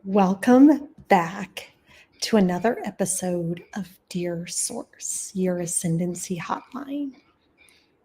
Welcome back to another episode of Dear Source, your Ascendancy Hotline,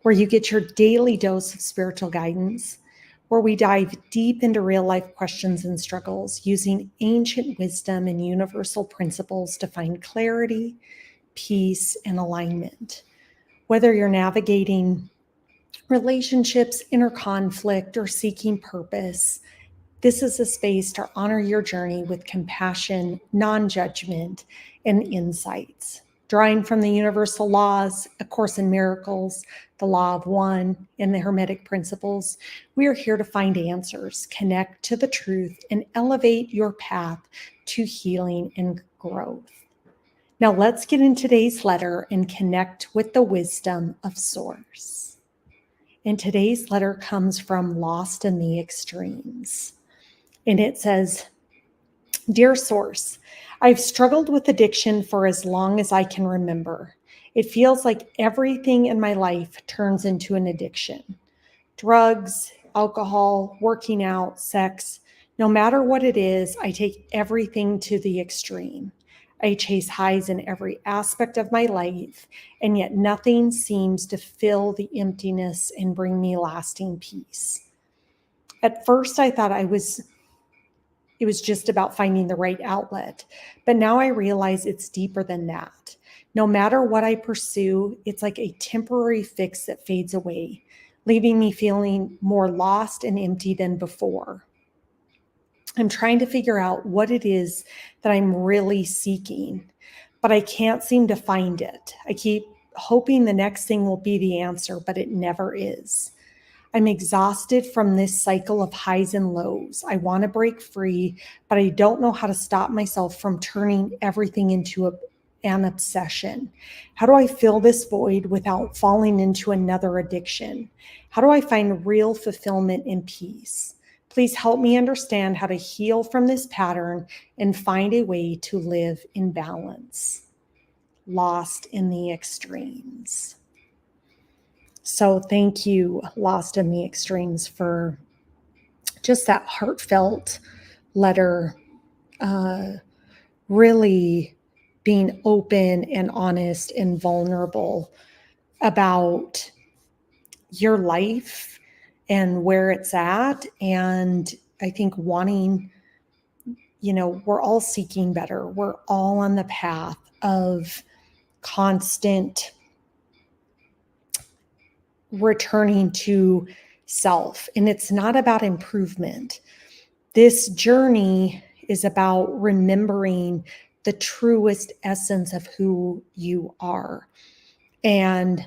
where you get your daily dose of spiritual guidance, where we dive deep into real life questions and struggles using ancient wisdom and universal principles to find clarity, peace, and alignment. Whether you're navigating relationships, inner conflict, or seeking purpose, this is a space to honor your journey with compassion, non-judgment, and insights. Drawing from the universal laws, A Course in Miracles, the Law of One, and the Hermetic Principles, we are here to find answers, connect to the truth, and elevate your path to healing and growth. Now let's get in today's letter and connect with the wisdom of Source. And today's letter comes from Lost in the Extremes. And it says, Dear Source, I've struggled with addiction for as long as I can remember. It feels like everything in my life turns into an addiction. Drugs, alcohol, working out, sex, no matter what it is, I take everything to the extreme. I chase highs in every aspect of my life, and yet nothing seems to fill the emptiness and bring me lasting peace. At first, I thought it was just about finding the right outlet. But now I realize it's deeper than that. No matter what I pursue, it's like a temporary fix that fades away, leaving me feeling more lost and empty than before. I'm trying to figure out what it is that I'm really seeking, but I can't seem to find it. I keep hoping the next thing will be the answer, but it never is. I'm exhausted from this cycle of highs and lows. I want to break free, but I don't know how to stop myself from turning everything into an obsession. How do I fill this void without falling into another addiction? How do I find real fulfillment and peace? Please help me understand how to heal from this pattern and find a way to live in balance. Lost in the Extremes. So thank you, Lost in the Extremes, for just that heartfelt letter, really being open and honest and vulnerable about your life and where it's at. And I think wanting, we're all seeking better. We're all on the path of constant returning to self. And it's not about improvement. This journey is about remembering the truest essence of who you are. And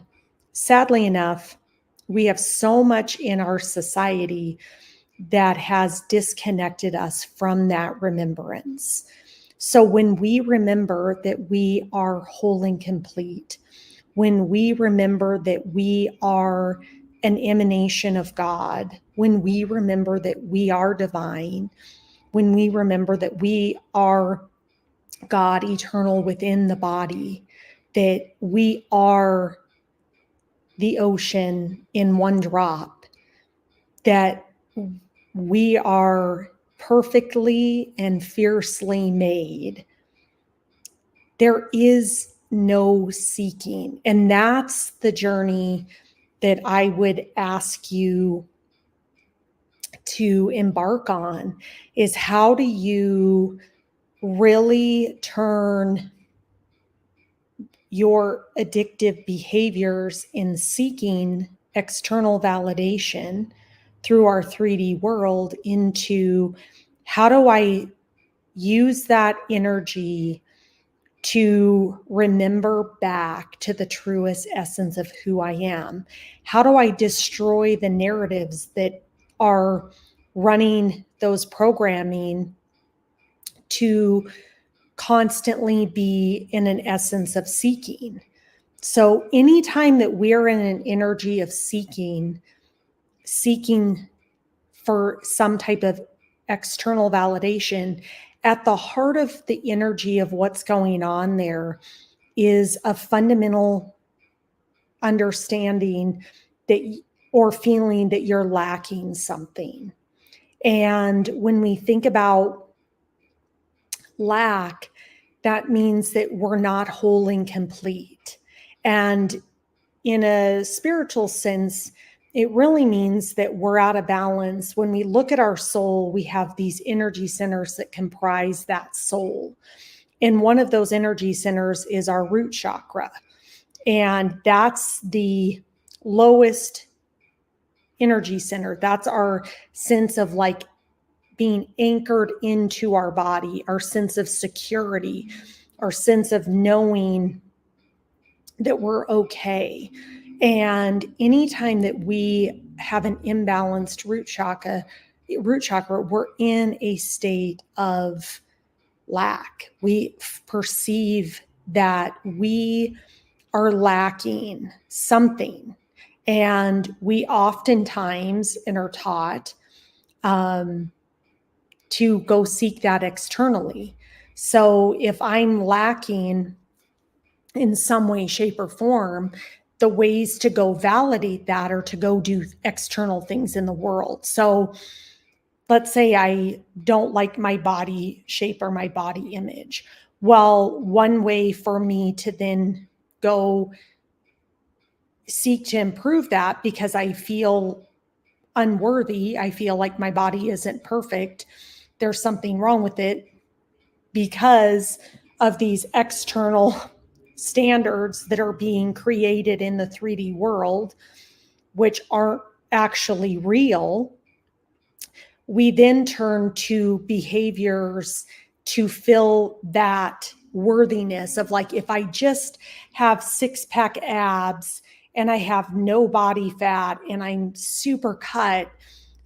sadly enough, we have so much in our society that has disconnected us from that remembrance. So when we remember that we are whole and complete, when we remember that we are an emanation of God, when we remember that we are divine, when we remember that we are God eternal within the body, that we are the ocean in one drop, that we are perfectly and fiercely made, there is no seeking. And that's the journey that I would ask you to embark on, is how do you really turn your addictive behaviors in seeking external validation through our 3D world into how do I use that energy to remember back to the truest essence of who I am? How do I destroy the narratives that are running those programming to constantly be in an essence of seeking? So anytime that we're in an energy of seeking for some type of external validation, at the heart of the energy of what's going on there is a fundamental understanding that, or feeling that you're lacking something. And when we think about lack, that means that we're not whole and complete. And in a spiritual sense, it really means that we're out of balance. When we look at our soul, we have these energy centers that comprise that soul. And one of those energy centers is our root chakra. And that's the lowest energy center. That's our sense of like being anchored into our body, our sense of security, our sense of knowing that we're okay. And anytime that we have an imbalanced root chakra, we're in a state of lack. We perceive that we are lacking something. And we oftentimes and are taught to go seek that externally. So if I'm lacking in some way, shape, or form, the ways to go validate that are to go do external things in the world. So let's say I don't like my body shape or my body image. Well, one way for me to then go seek to improve that, because I feel unworthy, I feel like my body isn't perfect, there's something wrong with it because of these external standards that are being created in the 3D world, which aren't actually real. We then turn to behaviors to fill that worthiness of like, if I just have 6-pack abs and I have no body fat and I'm super cut,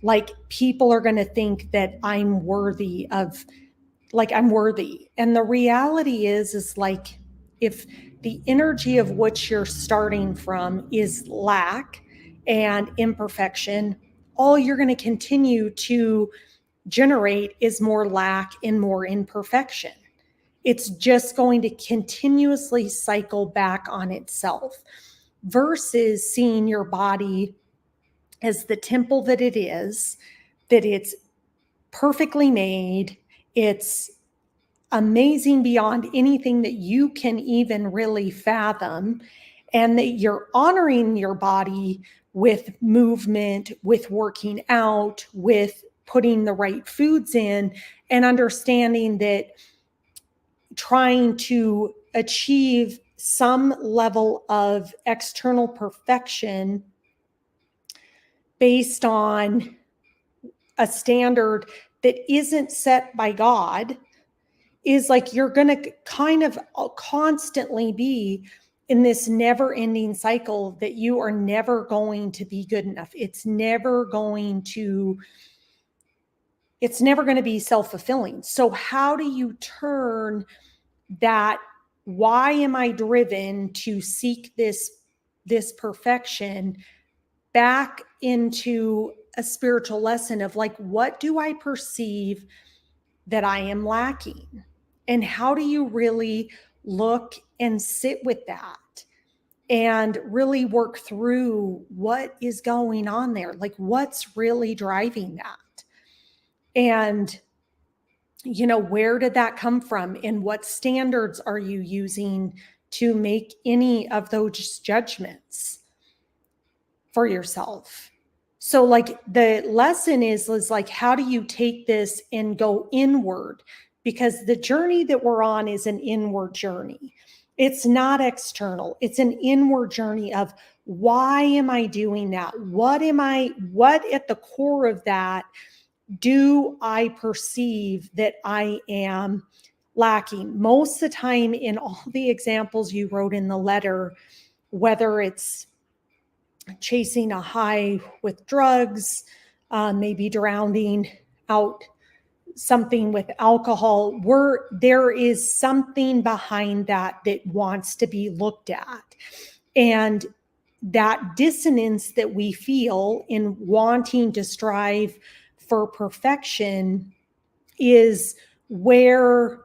like people are going to think that I'm worthy of, like I'm worthy. And the reality is like, if the energy of which you're starting from is lack and imperfection, all you're going to continue to generate is more lack and more imperfection. It's just going to continuously cycle back on itself, versus seeing your body as the temple that it is, that it's perfectly made, it's amazing beyond anything that you can even really fathom, and that you're honoring your body with movement, with working out, with putting the right foods in, and understanding that trying to achieve some level of external perfection based on a standard that isn't set by God is like, you're going to kind of constantly be in this never ending cycle that you are never going to be good enough. It's never going to be self-fulfilling. So how do you turn that, why am I driven to seek this perfection, back into a spiritual lesson of like, what do I perceive that I am lacking? And how do you really look and sit with that and really work through what is going on there? Like, what's really driving that? And, you know, where did that come from? And what standards are you using to make any of those judgments for yourself? So like the lesson is like, how do you take this and go inward? Because the journey that we're on is an inward journey. It's not external. It's an inward journey of, why am I doing that? What at the core of that do I perceive that I am lacking? Most of the time, in all the examples you wrote in the letter, whether it's chasing a high with drugs, maybe drowning out something with alcohol, there is something behind that wants to be looked at. And that dissonance that we feel in wanting to strive for perfection is where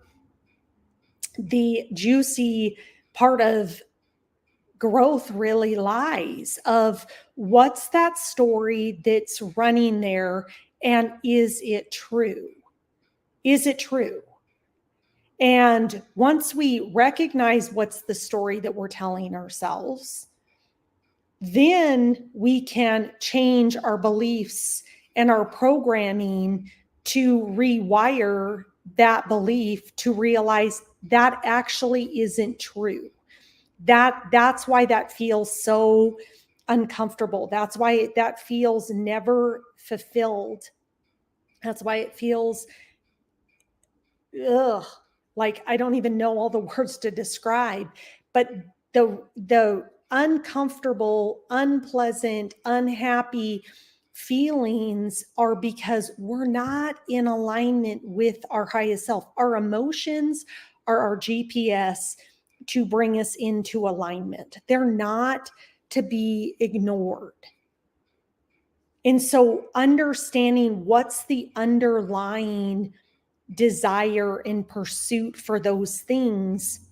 the juicy part of growth really lies, of what's that story that's running there, and is it true? Is it true? And once we recognize what's the story that we're telling ourselves, then we can change our beliefs and our programming to rewire that belief to realize that actually isn't true. That's why that feels so uncomfortable. That's why that feels never fulfilled. That's why it feels ugh, like I don't even know all the words to describe, but the uncomfortable, unpleasant, unhappy feelings are because we're not in alignment with our highest self. Our emotions are our GPS to bring us into alignment. They're not to be ignored. And so understanding what's the underlying desire and pursuit for those things,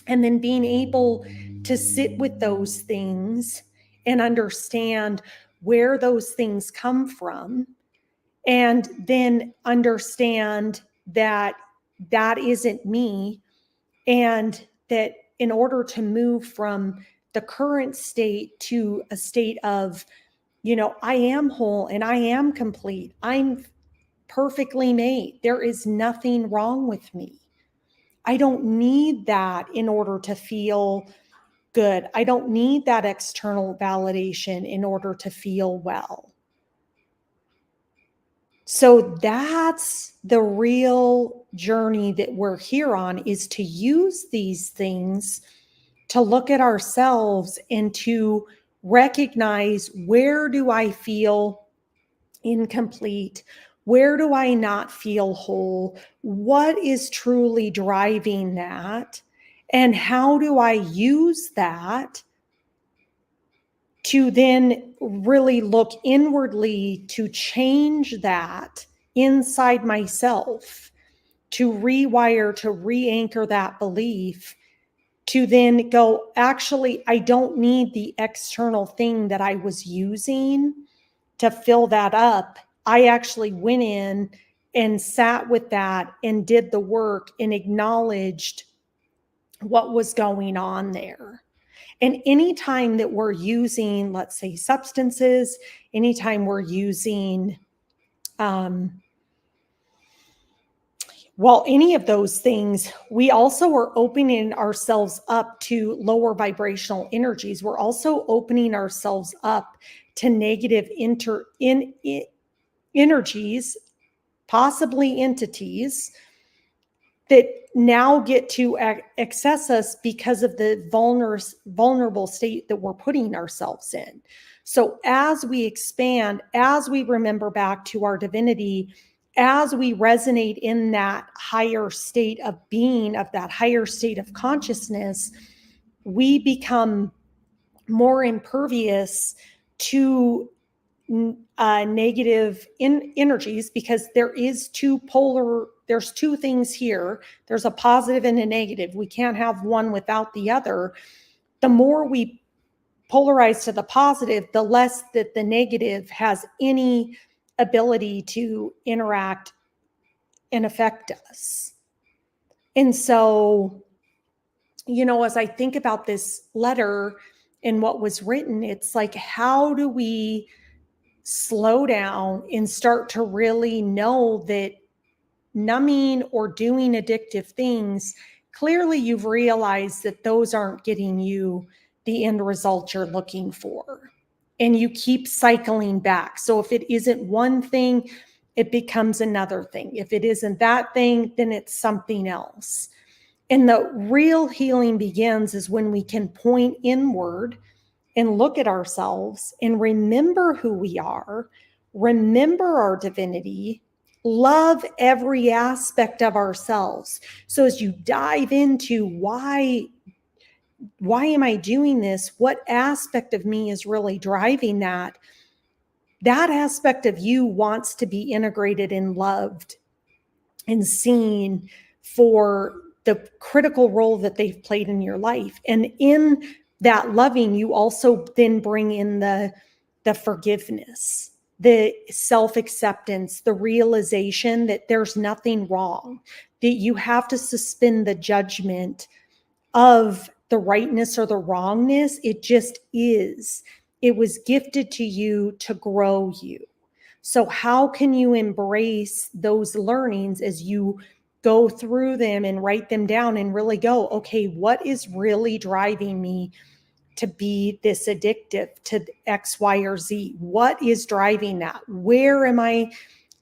and then being able to sit with those things and understand where those things come from, and then understand that that isn't me, and that in order to move from the current state to a state of, I am whole and I am complete, I'm perfectly made, there is nothing wrong with me. I don't need that in order to feel good. I don't need that external validation in order to feel well. So that's the real journey that we're here on, is to use these things to look at ourselves and to recognize, where do I feel incomplete? Where do I not feel whole? What is truly driving that? And how do I use that to then really look inwardly to change that inside myself, to rewire, to re-anchor that belief, to then go, actually, I don't need the external thing that I was using to fill that up. I actually went in and sat with that and did the work and acknowledged what was going on there. And anytime that we're using, let's say, substances, anytime we're using, any of those things, we also are opening ourselves up to lower vibrational energies. We're also opening ourselves up to negative energies, possibly entities, that now get to access us because of the vulnerable state that we're putting ourselves in. So as we expand, as we remember back to our divinity, as we resonate in that higher state of being, of that higher state of consciousness, we become more impervious to negative energies, because there's two things here. There's a positive and a negative. We can't have one without the other. The more we polarize to the positive, the less that the negative has any ability to interact and affect us. And so, as I think about this letter and what was written, it's like, how do we slow down and start to really know that numbing or doing addictive things, clearly you've realized that those aren't getting you the end result you're looking for. And you keep cycling back. So if it isn't one thing, it becomes another thing. If it isn't that thing, then it's something else. And the real healing begins is when we can point inward and look at ourselves and remember who we are, remember our divinity, love every aspect of ourselves. So as you dive into why am I doing this? What aspect of me is really driving that? That aspect of you wants to be integrated and loved and seen for the critical role that they've played in your life. And in that loving, you also then bring in the forgiveness. the self-acceptance, the realization that there's nothing wrong, that you have to suspend the judgment of the rightness or the wrongness. It just is. It was gifted to you to grow you. So how can you embrace those learnings as you go through them and write them down and really go, okay, what is really driving me to be this addictive to X, Y, or Z? What is driving that? Where am I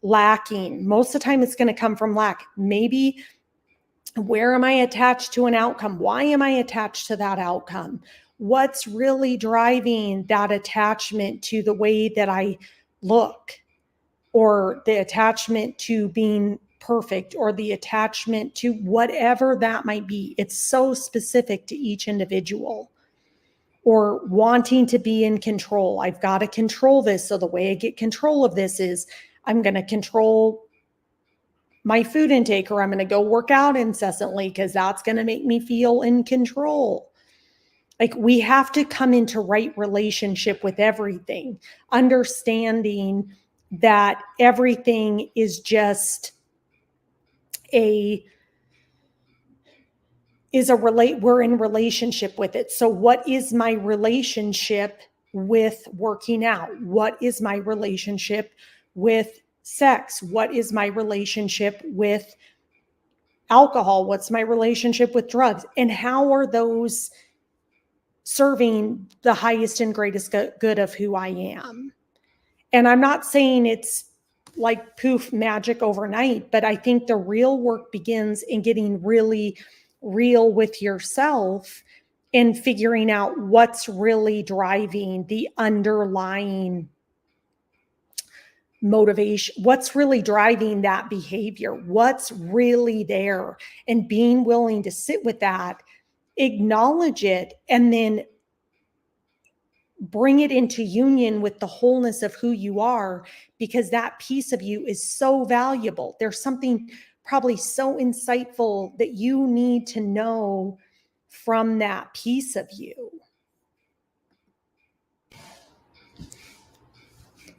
lacking? Most of the time it's going to come from lack. Maybe where am I attached to an outcome? Why am I attached to that outcome? What's really driving that attachment to the way that I look, or the attachment to being perfect, or the attachment to whatever that might be? It's so specific to each individual. Or wanting to be in control. I've got to control this. So the way I get control of this is I'm going to control my food intake, or I'm going to go work out incessantly because that's going to make me feel in control. Like, we have to come into right relationship with everything, understanding that everything is just we're in relationship with it. So what is my relationship with working out? What is my relationship with sex? What is my relationship with alcohol? What's my relationship with drugs? And how are those serving the highest and greatest good of who I am? And I'm not saying it's like poof magic overnight, but I think the real work begins in getting really real with yourself and figuring out what's really driving the underlying motivation, what's really driving that behavior, what's really there, and being willing to sit with that, acknowledge it, and then bring it into union with the wholeness of who you are, because that piece of you is so valuable. There's something probably so insightful that you need to know from that piece of you.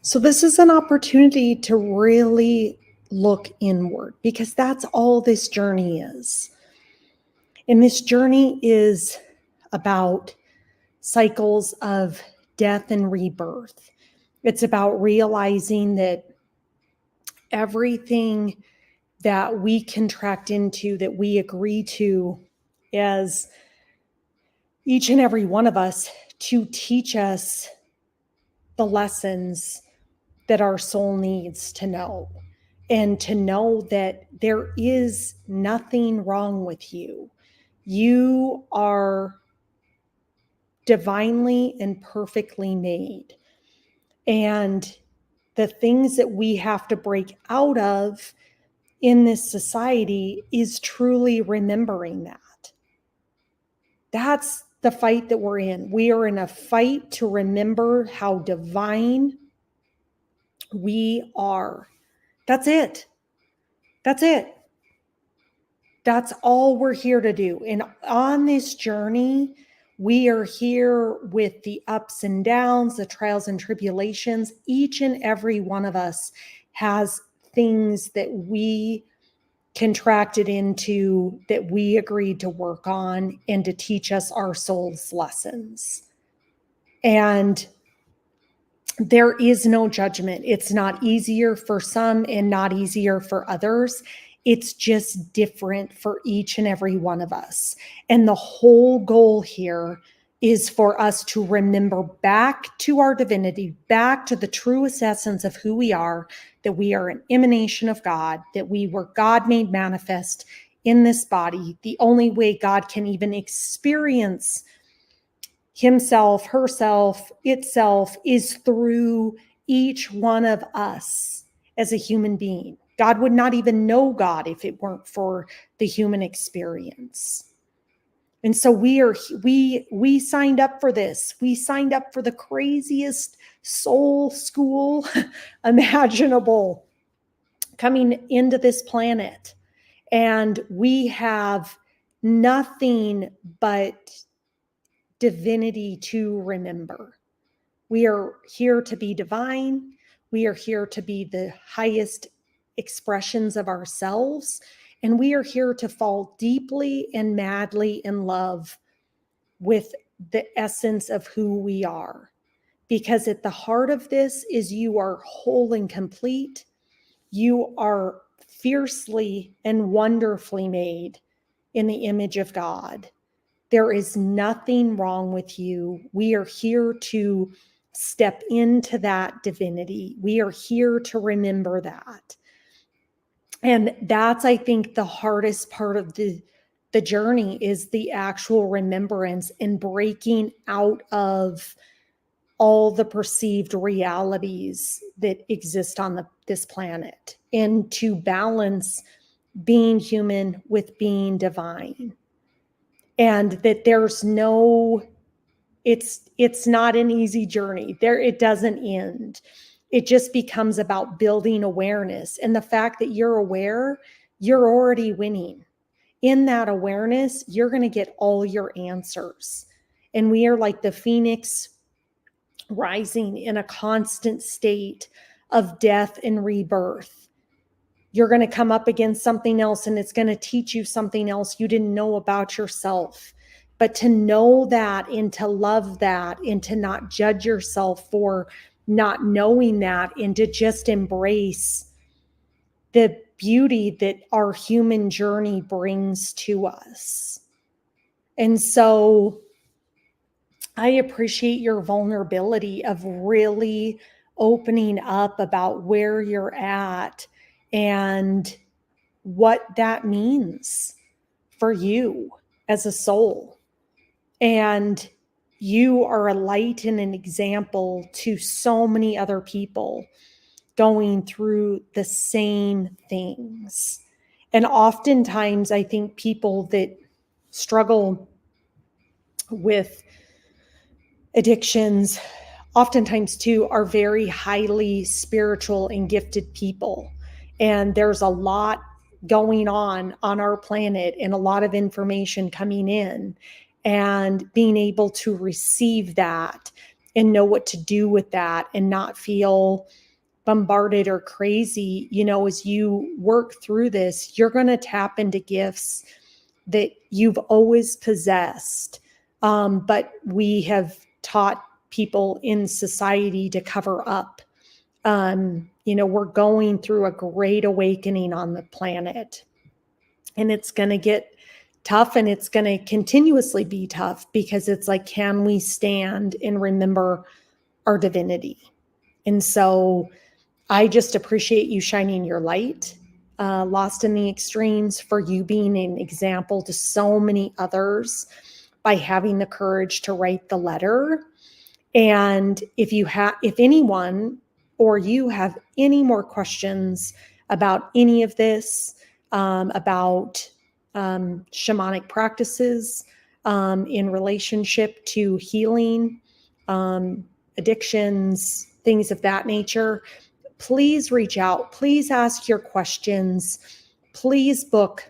So this is an opportunity to really look inward, because that's all this journey is. And this journey is about cycles of death and rebirth. It's about realizing that everything that we contract into, that we agree to as each and every one of us, to teach us the lessons that our soul needs to know, and to know that there is nothing wrong with you. You are divinely and perfectly made. And the things that we have to break out of in this society is truly remembering that. That's the fight that we're in. We are in a fight to remember how divine we are. That's it. That's it. That's all we're here to do. And on this journey, we are here with the ups and downs, the trials and tribulations. Each and every one of us has things that we contracted into, that we agreed to work on and to teach us our soul's lessons. And there is no judgment. It's not easier for some and not easier for others. It's just different for each and every one of us. And the whole goal here is for us to remember back to our divinity, back to the truest essence of who we are, that we are an emanation of God, that we were God made manifest in this body. The only way God can even experience himself, herself, itself is through each one of us as a human being. God would not even know God if it weren't for the human experience. And so we signed up for this. We signed up for the craziest soul school imaginable coming into this planet. And we have nothing but divinity to remember. We are here to be divine. We are here to be the highest expressions of ourselves. And we are here to fall deeply and madly in love with the essence of who we are. Because at the heart of this is you are whole and complete. You are fiercely and wonderfully made in the image of God. There is nothing wrong with you. We are here to step into that divinity. We are here to remember that. And that's, I think, the hardest part of the journey is the actual remembrance and breaking out of all the perceived realities that exist on this planet, and to balance being human with being divine. And that there's no, it's not an easy journey. It doesn't end. It just becomes about building awareness. And the fact that you're aware, you're already winning. In that awareness, you're going to get all your answers. And we are like the phoenix rising in a constant state of death and rebirth. You're going to come up against something else, and it's going to teach you something else you didn't know about yourself. But to know that, and to love that, and to not judge yourself for not knowing that, and to just embrace the beauty that our human journey brings to us. And so I appreciate your vulnerability of really opening up about where you're at and what that means for you as a soul. And you are a light and an example to so many other people going through the same things. And oftentimes, I think people that struggle with addictions, oftentimes too, are very highly spiritual and gifted people. And there's a lot going on our planet, and a lot of information coming in, and being able to receive that and know what to do with that and not feel bombarded or crazy. As you work through this, you're going to tap into gifts that you've always possessed. But we have taught people in society to cover up. We're going through a great awakening on the planet, and it's going to get tough, and it's going to continuously be tough, because it's like, can we stand and remember our divinity? And so I just appreciate you shining your light, Lost in the Extremes, for you being an example to so many others by having the courage to write the letter. And if anyone or you have any more questions about any of this, about shamanic practices in relationship to healing, addictions, things of that nature, please reach out. Please ask your questions. Please book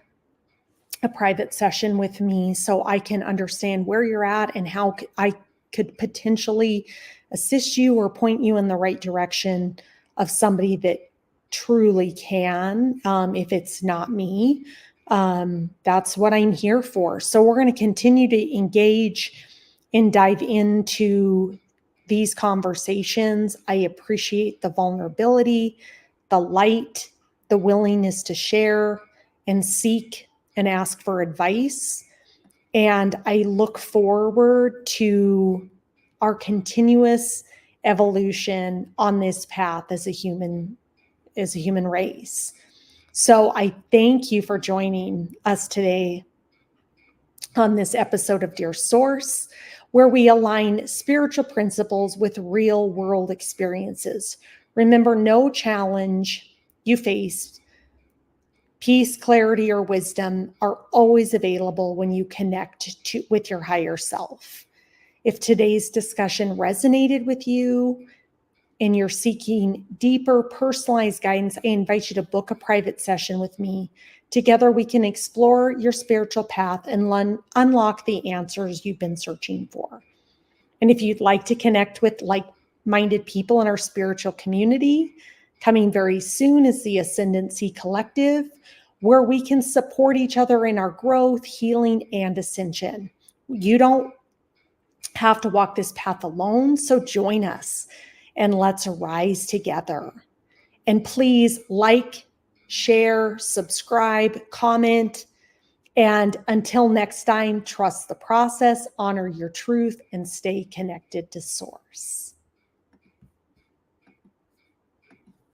a private session with me so I can understand where you're at and how I could potentially assist you or point you in the right direction of somebody that truly can. If it's not me, that's what I'm here for. So we're going to continue to engage and dive into these conversations. I appreciate the vulnerability, the light, the willingness to share and seek and ask for advice. And I look forward to our continuous evolution on this path as a human race. So I thank you for joining us today on this episode of Dear Source, where we align spiritual principles with real world experiences. Remember, no challenge you face, peace, clarity, or wisdom are always available when you connect with your higher self. If today's discussion resonated with you and you're seeking deeper personalized guidance, I invite you to book a private session with me. Together, we can explore your spiritual path and unlock the answers you've been searching for. And if you'd like to connect with minded people in our spiritual community. Coming very soon is the Ascendancy Collective, where we can support each other in our growth, healing, and ascension. You don't have to walk this path alone, so join us and let's rise together. And please like, share, subscribe, comment. And until next time, trust the process, honor your truth, and stay connected to Source.